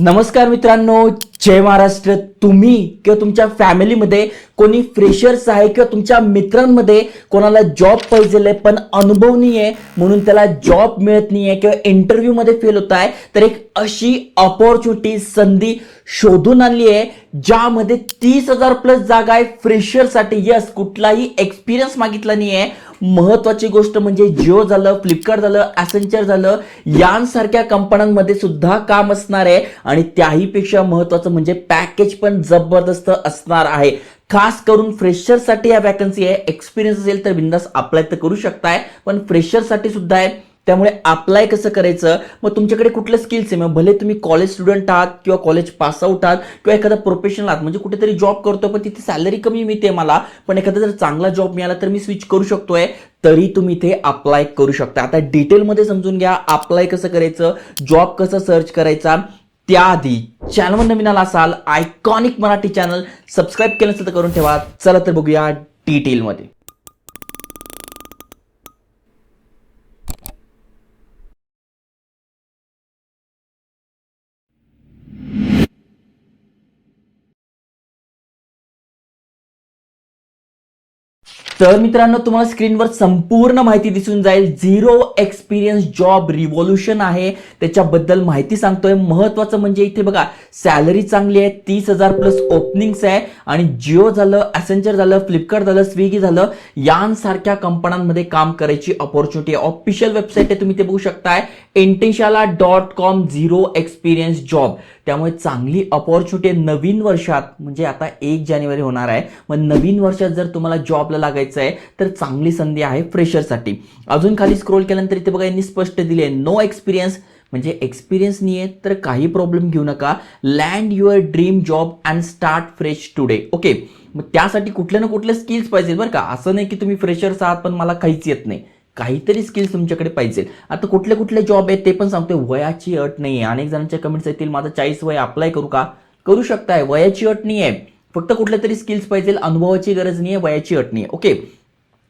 नमस्कार मित्रांनो, जय महाराष्ट्र. तुम्ही किंवा तुमच्या फॅमिलीमध्ये कोणी फ्रेशर्स आहे किंवा तुमच्या मित्रांमध्ये कोणाला जॉब पाहिजे पण अनुभव नाही आहे म्हणून त्याला जॉब मिळत नाहीये किंवा इंटरव्ह्यू मध्ये फेल होत आहे, तर एक अशी अपॉर्च्युनिटी संधी शोधून आणली आहे ज्यामध्ये 30,000 प्लस जागा आहे फ्रेशरसाठी. यस, कुठलाही एक्सपिरियन्स मागितला नाहीये. महत्वाची गोष्ट म्हणजे जिओ झालं, फ्लिपकार्ट झालं, ॲसेंचर झालं, यांसारख्या कंपन्यांमध्ये सुद्धा काम असणार आहे आणि त्याही पेक्षा महत्वाचं म्हणजे पॅकेज पण जबरदस्त असणार आहे. खास करून फ्रेशरसाठी या वॅकन्सी आहे. एक्सपिरियन्स असेल तर बिंदास अप्लाय तर करू शकताय, पण फ्रेशरसाठी सुद्धा आहे. त्यामुळे अप्लाय कसं करायचं, मग तुमच्याकडे कुठलं स्किल्स आहे, मग भले तुम्ही कॉलेज स्टुडंट आहात किंवा कॉलेज पास आउट आहात किंवा एखादा प्रोफेशनल आहात, म्हणजे कुठेतरी जॉब करतो पण तिथे सॅलरी कमी मिळते मला, पण एखादा जर चांगला जॉब मिळाला तर मी स्विच करू शकतोय, तरी तुम्ही इथे अप्लाय करू शकता. आता डिटेलमध्ये समजून घ्या अप्लाय कसं करायचं, जॉब कसं सर्च करायचा. त्याआधी चॅनलवर नवीन आला असाल, आयकॉनिक मराठी चॅनल सबस्क्राईब केलं असेल तर करून ठेवा. चला तर बघूया डिटेलमध्ये. तर मित्रांनो, तुम्हाला स्क्रीनवर संपूर्ण माहिती दिसून जाईल. झिरो एक्सपिरियन्स जॉब रिव्होल्यूशन आहे, त्याच्याबद्दल माहिती सांगतोय. महत्वाचं म्हणजे इथे बघा सॅलरी चांगली आहे, 30,000 प्लस ओपनिंग्स आहे आणि जिओ झालं, ॲसेंचर झालं, फ्लिपकार्ट झालं, स्विगी झालं, यांसारख्या कंपन्यांमध्ये काम करायची अपॉर्च्युनिटी आहे. ऑफिशियल वेबसाईट आहे, तुम्ही ते बघू शकताय, intenshala.com. Zero experience job. त्यामुळे चांगली अपॉर्च्युनिटी आहे. नवीन वर्षात म्हणजे आता 1 जानेवारी होणार आहे, मग नवीन वर्षात जर तुम्हाला जॉबला लागायचं आहे तर चांगली संधी आहे फ्रेशरसाठी. अजून खाली स्क्रोल केल्यानंतर इथे बघा यांनी स्पष्ट दिले, नो एक्सपिरियन्स म्हणजे एक्सपिरियन्स नाही आहे तर काही प्रॉब्लेम घेऊ नका. Land your dream job and start fresh today. Okay, मग त्यासाठी कुठल्या ना कुठल्या स्किल्स पाहिजे बरं का. असं नाही की तुम्ही फ्रेशर्स आहात पण मला काहीच येत नाही, काहीतरी स्किल्स तुमच्याकडे पाहिजे. आता कुठले कुठले जॉब आहेत ते पण सांगतोय. वयाची अट नाही आहे. अनेक जणांच्या कमेंट्स येतील, माझं 40 वय, अप्लाय करू का? करू शकताय, वयाची अट नाही आहे. फक्त कुठल्या तरी स्किल्स पाहिजे, अनुभवाची गरज नाही आहे, वयाची अट नाही आहे. Okay,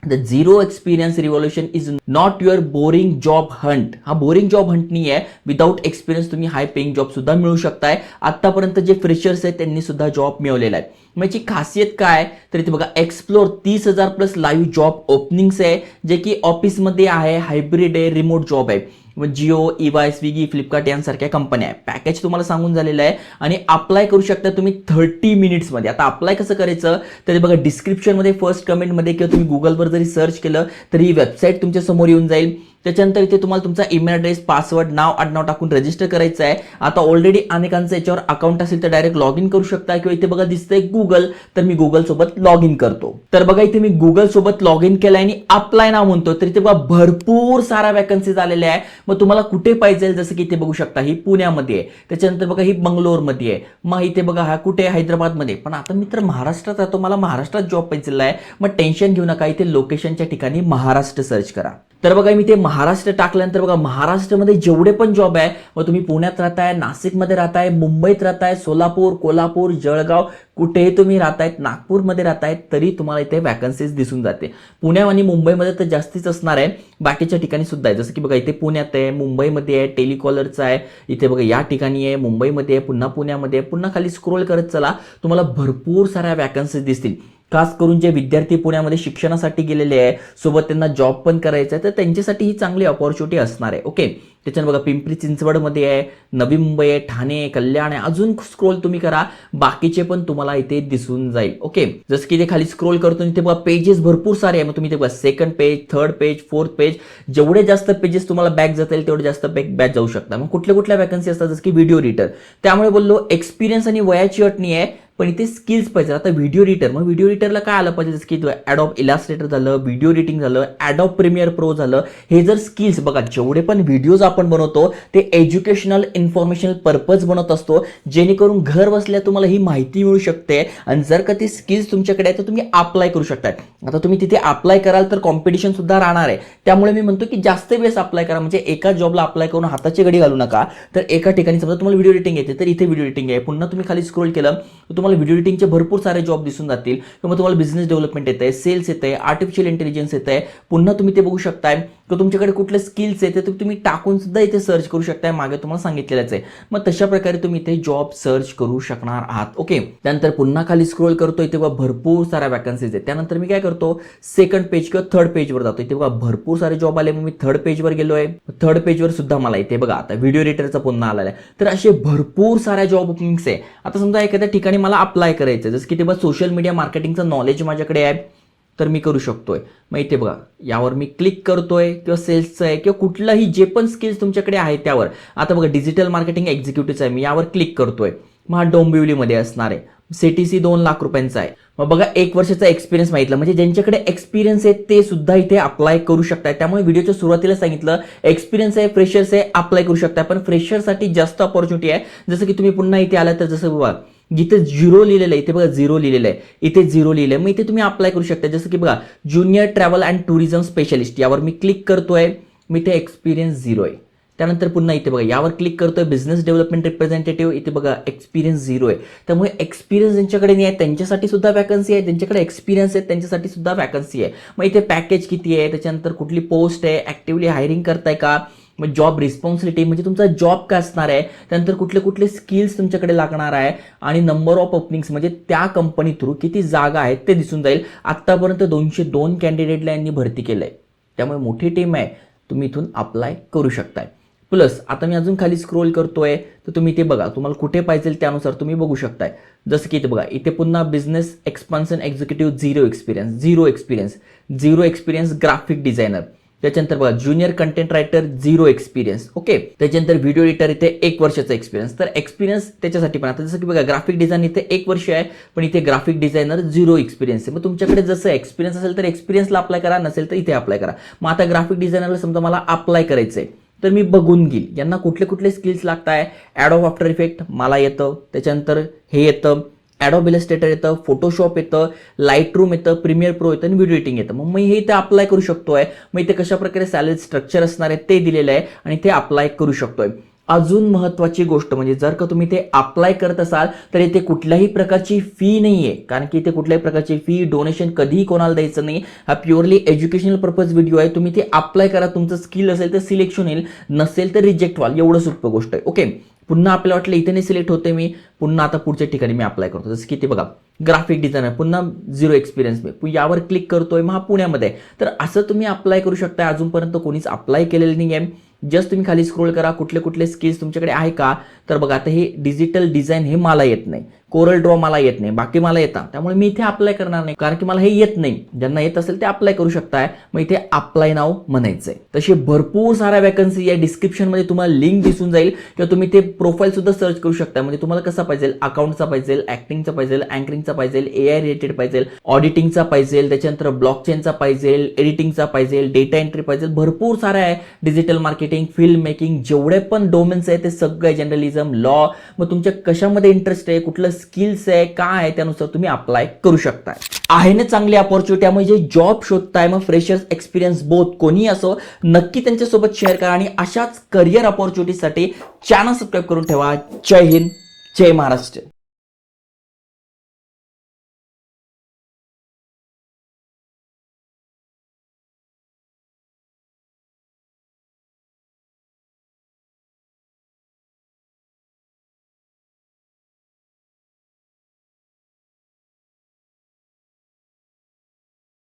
the zero experience revolution is not your boring job Hunt. हा बोरिंग जॉब हंट नाही आहे. विदाउट एक्सपिरियन्स तुम्ही हाय पेइंग जॉब सुद्धा मिळू शकताय. आतापर्यंत जे फ्रेशर्स आहेत त्यांनी सुद्धा जॉब मिळवलेला आहे. मग याची खासियत काय, तर इथे बघा explore 30,000 plus live job openings आहे, जे की ऑफिसमध्ये आहे, हायब्रिड आहे, रिमोट जॉब आहे. जिओ, EY, स्विगी, फ्लिपकार्ट यांसारख्या कंपन्या आहे. पॅकेज तुम्हाला सांगून झालेलं आहे आणि अप्लाय करू शकता तुम्ही 30 मिनिट्समध्ये. आता अप्लाय कसं करायचं, तर बघा डिस्क्रिप्शनमध्ये फर्स्ट कमेंटमध्ये किंवा तुम्ही गुगलवर जरी सर्च केलं तर ही वेबसाईट तुमच्या समोर येऊन जाईल. त्याच्यानंतर इथे तुम्हाला तुमचा ईमेल ॲड्रेस, पासवर्ड, नाव, आडनाव टाकून रजिस्टर करायचं आहे. आता ऑलरेडी अनेकांचं याच्यावर अकाउंट असेल तर डायरेक्ट लॉग इन करू शकता किंवा इथे बघा दिसतंय गुगल, तर मी गुगल सोबत लॉग इन करतो. तर बघा इथे मी गुगल सोबत लॉग इन केलं आणि अप्लाय नाव म्हणतो, तर इथे बघा भरपूर साऱ्या वॅकन्सीज आलेल्या आहे. मग तुम्हाला कुठे पाहिजे, जसं की इथे बघू शकता ही पुण्यामध्ये आहे, त्याच्यानंतर बघा ही बंगलोरमध्ये आहे, मग इथे बघा हा कुठे हैदराबादमध्ये. पण आता मी तर महाराष्ट्रात राहतो, मला महाराष्ट्रात जॉब पाहिजे आहे. मग टेन्शन घेऊ नका, इथे लोकेशनच्या ठिकाणी महाराष्ट्र सर्च करा. तर बघा मी ते महाराष्ट्र टाकल्यानंतर बघा महाराष्ट्रामध्ये जेवढे पण जॉब आहे, मग तुम्ही पुण्यात राहताय, नाशिकमध्ये राहताय, मुंबईत राहताय, सोलापूर, कोल्हापूर, जळगाव, कुठेही तुम्ही राहतायत, नागपूरमध्ये राहतायत, तरी तुम्हाला इथे वॅकन्सीज दिसून जाते. पुण्या आणि मुंबईमध्ये तर जास्तीच असणार आहे, बाकीच्या ठिकाणी सुद्धा आहे. जसं की बघा इथे पुण्यात आहे, मुंबईमध्ये आहे, टेलिकॉलरचं आहे, इथे बघा या ठिकाणी आहे, मुंबईमध्ये आहे, पुन्हा पुण्यामध्ये आहे. पुन्हा खाली स्क्रोल करत चला, तुम्हाला भरपूर साऱ्या वॅकन्सीज दिसतील. खास करून जे विद्यार्थी पुण्यामध्ये शिक्षणासाठी गेलेले आहे, सोबत त्यांना जॉब पण करायचा आहे, तर त्यांच्यासाठी ही चांगली अपॉर्च्युनिटी असणार आहे. ओके, त्याच्यानं बघा पिंपरी चिंचवडमध्ये आहे, नवी मुंबई आहे, ठाणे, कल्याण आहे. अजून स्क्रोल तुम्ही करा, बाकीचे पण तुम्हाला इथे दिसून जाईल. ओके, जसं की इथे खाली स्क्रोल करतो इथे बघा पेजेस भरपूर सारे आहे. मग तुम्ही इथे बघा second page, third page, fourth page, जेवढे जास्त पेजेस तुम्हाला बॅक जातील तेवढे जास्त बॅक जाऊ शकता. मग कुठल्या कुठल्या वॅकन्सी असतात, जसं की व्हिडिओ एडिटर. त्यामुळे बोललो एक्सपिरियन्स आणि वयाची अट नाही आहे, पण इथे स्किल्स पाहिजे. आता व्हिडिओ एडिटर, मग व्हिडिओ एडिटरला काय आलं पाहिजे, जसं की ॲडॉब इलास्ट्रेटर झालं, व्हिडिओ एडिटिंग झालं, ॲडॉब प्रीमियर प्रो झालं. हे जर स्किल्स बघा, जेवढे पण व्हिडिओज आपण बनवतो ते एज्युकेशनल इन्फॉर्मेशनल पर्पज बनवत असतो, जेणेकरून घर बसल्या तुम्हाला ही माहिती मिळू शकते. आणि जर का ती स्किल्स तुमच्याकडे आहे तर तुम्ही अप्लाय करू शकता. आता तुम्ही तिथे अप्लाय कराल तर कॉम्पिटिशन सुद्धा राहणार आहे. त्यामुळे मी म्हणतो की जास्त वेळेस अप्लाय करा, म्हणजे एका जॉबला अप्लाय करून हाताची घडी घालू नका. तर एका ठिकाणी समजा तुम्हाला व्हिडिओ एडिटिंग येते तर इथे व्हिडिओ एडिटिंग आहे. पुन्हा तुम्ही खाली स्क्रोल केलं तर तुम्हाला व्हिडिओ एडिटिंगचे भरपूर सारे जॉब दिसून जातील. किंवा तुम्हाला बिझनेस डेव्हलपमेंट येते, सेल्स येते, आर्टिफिशियल इंटेलिजन्स येते. पुन्हा तुम्ही ते बघू शकताय किंवा तुमच्याकडे कुठले स्किल्स आहे ते तुम्ही टाकून सुद्धा इथे सर्च करू शकताय, मागे तुम्हाला सांगितलेलंच आहे. मग तशा प्रकारे तुम्ही इथे जॉब सर्च करू शकणार आहात. ओके, त्यानंतर पुन्हा खाली स्क्रोल करतोय तेव्हा भरपूर साऱ्या वॅकन्सीज आहेत. त्यानंतर मी काय करतो, सेकंड पेज किंवा थर्ड पेजवर जातोय, तेव्हा भरपूर सारे जॉब आले. मग मी थर्ड पेजवर गेलोय. थर्ड पेजवर सुद्धा मला इथे बघा आता व्हिडिओ एडिटरचा पुन्हा आलेला आहे. तर असे भरपूर साऱ्या जॉब ओपनिंग्स आहे. आता समजा एखाद्या ठिकाणी मला अप्लाय करायचं, जसं की ते बघा सोशल मीडिया मार्केटिंगचं नॉलेज माझ्याकडे आहे, तर मी करू शकतोय. मग इथे बघा यावर मी क्लिक करतोय, किंवा सेल्सचं आहे किंवा कुठलाही जे पण स्किल्स तुमच्याकडे आहे त्यावर. आता बघा डिजिटल मार्केटिंग एक्झिक्युटिव्हचं आहे, मी यावर क्लिक करतोय. मग हा डोंबिवलीमध्ये असणार आहे. CTC 2 लाख रुपयांचा आहे. मग बघा 1 वर्षाचा एक्सपिरियन्स मागितला, म्हणजे ज्यांच्याकडे एक्सपिरियन्स आहे ते सुद्धा इथे अप्लाय करू शकताय. त्यामुळे व्हिडिओच्या सुरुवातीला सांगितलं एक्सपिरियन्स आहे, फ्रेशर्स आहे, अप्लाय करू शकताय. पण फ्रेशरसाठी जास्त ऑपॉर्च्युनिटी आहे. जसं की तुम्ही पुन्हा इथे आला तर जसं बघा जिथे 0 लिहिलेलं आहे, इथे बघा 0 लिहिलेलं आहे, इथे 0 लिहिलंय. मग इथे तुम्ही अप्लाय करू शकता. जसं की बघा junior travel and tourism specialist, यावर मी क्लिक करतोय. मी इथे एक्सपिरियन्स 0 आहे. त्यानंतर पुन्हा इथे बघा यावर क्लिक करतोय, बिझनेस डेव्हलपमेंट रिप्रेझेंटेटिव्ह, इथे बघा एक्सपिरियन्स 0 आहे. त्यामुळे एक्सपिरियन्स ज्यांच्याकडे नाही आहे त्यांच्यासाठी सुद्धा वॅकन्सी आहे, ज्यांच्याकडे एक्सपिरियन्स आहे त्यांच्यासाठी सुद्धा वॅकन्सी आहे. मग इथे पॅकेज किती आहे, त्याच्यानंतर कुठली पोस्ट आहे, ऍक्टिव्हली हायरिंग करताय का, मग जॉब रिस्पॉन्सिबिलिटी म्हणजे तुमचा जॉब काय असणार आहे, त्यानंतर कुठले कुठले स्किल्स तुमच्याकडे लागणार आहे, आणि नंबर ऑफ ओपनिंग्स म्हणजे त्या कंपनी थ्रू किती जागा आहेत ते दिसून जाईल. आतापर्यंत 202 कॅन्डिडेटला यांनी भरती केलंय. त्यामुळे मोठी टीम आहे, तुम्ही इथून अप्लाय करू शकताय. प्लस आता मी अजून खाली स्क्रोल करतोय, तर तुम्ही इथे बघा तुम्हाला कुठे पाहिजे त्यानुसार तुम्ही बघू शकताय. जसं की इथे बघा इथे पुन्हा business expansion executive 0 experience graphic designer. त्याच्यानंतर बघा junior content writer 0 experience. Okay, त्याच्यानंतर व्हिडिओ एडिटर इथे 1 वर्षाचा एक्सपिरियन्स. तर एक्सपिरियन्स त्याच्यासाठी पण आता जसं की बघा ग्राफिक डिझाईन इथे 1 वर्ष आहे, पण इथे ग्राफिक डिझायनर 0 एक्सपिरियन्स आहे. मग तुमच्याकडे जसं एक्सपिरियन्स असेल तर एक्सपिरियन्सला अप्लाय करा, नसेल तर इथे अप्लाय करा. मग आता ग्राफिक डिझायनरला समजा मला अप्लाय करायचंय, तर मी बघून घेईल यांना कुठले कुठले स्किल्स लागत आहे. ॲडोब आफ्टर इफेक्ट मला येतं, त्याच्यानंतर हे येतं, ॲडोब इलस्ट्रेटर येतं, फोटोशॉप येतं, लाईट रूम येतं, प्रीमियर प्रो येतं आणि व्हिडिओ एडिटिंग येतं. मग मी हे इथे अप्लाय करू शकतोय. मग इथे कशा प्रकारे सॅलरी स्ट्रक्चर असणार आहे ते दिलेलं आहे आणि ते अप्लाय करू शकतोय. अजून महत्वाची गोष्ट म्हणजे जर का तुम्ही ते अप्लाय करत असाल तर इथे कुठल्याही प्रकारची फी नाहीये, कारण की इथे कुठल्याही प्रकारची फी डोनेशन कधीही कोणाला द्यायचं नाही. हा प्युअरली एज्युकेशनल पर्पज व्हिडिओ आहे. तुम्ही ते अप्लाय करा, तुमचं स्किल असेल तर सिलेक्शन येईल, नसेल तर रिजेक्ट व्हाल, एवढं सोपं गोष्ट आहे. ओके, पुन्हा आपल्याला वाटलं इथे नाही सिलेक्ट होते मी, पुन्हा आता पुढच्या ठिकाणी मी अप्लाय करतो. जसं की ते बघा ग्राफिक डिझायनर, पुन्हा 0 एक्सपिरियन्स, मी यावर क्लिक करतोय. मग हा पुण्यामध्ये आहे. तर असं तुम्ही अप्लाय करू शकता. अजूनपर्यंत कोणीच अप्लाय केलेलं नाही आहे. जस्ट तुम्ही खाली स्क्रोल करा, कुठले कुठले स्किल्स तुमच्याकडे आहे का. तर बघा आता हे डिजिटल डिझाईन हे मला येत नाही, कोरल ड्रॉ मला येत नाही, बाकी मला येतं. त्यामुळे मी इथे अप्लाय करणार नाही, कारण की मला हे येत नाही. ज्यांना येत असेल ते अप्लाय करू शकताय. मग इथे अप्लाय नाव म्हणायचंय. तसे भरपूर साऱ्या वॅकन्सी या डिस्क्रिप्शनमध्ये तुम्हाला लिंक दिसून जाईल, किंवा तुम्ही ते प्रोफाईल सुद्धा सर्च करू शकता. म्हणजे तुम्हाला कसा पाहिजे, अकाउंटचा पाहिजे, ऍक्टिंगचा पाहिजे, अँकरिंगचा पाहिजे, AI रिलेटेड पाहिजे, ऑडिटिंगचा पाहिजे, त्याच्यानंतर ब्लॉकचेनचा पाहिजे, एडिटिंगचा पाहिजे, डेटा एंट्री पाहिजे, भरपूर साऱ्या आहे. डिजिटल मार्केटिंग, फिल्म मेकिंग, जेवढे पण डोमेन्स आहे ते सगळे, जर्नलिझम, लॉ. मग तुमच्या कशामध्ये इंटरेस्ट आहे, कुठलं स्किल्स आहे, काय आहे, त्यानुसार तुम्ही अप्लाय करू शकताय. आहे ना चांगली अपॉर्च्युनिटी. त्यामुळे जे जॉब शोधताय, मग फ्रेशर्स, एक्सपिरियन्स बोथ कोणी असो, नक्की त्यांच्यासोबत शेअर करा. आणि अशाच करिअर अपॉर्च्युनिटीसाठी चॅनल सबस्क्राईब करून ठेवा. जय हिंद, जय महाराष्ट्र.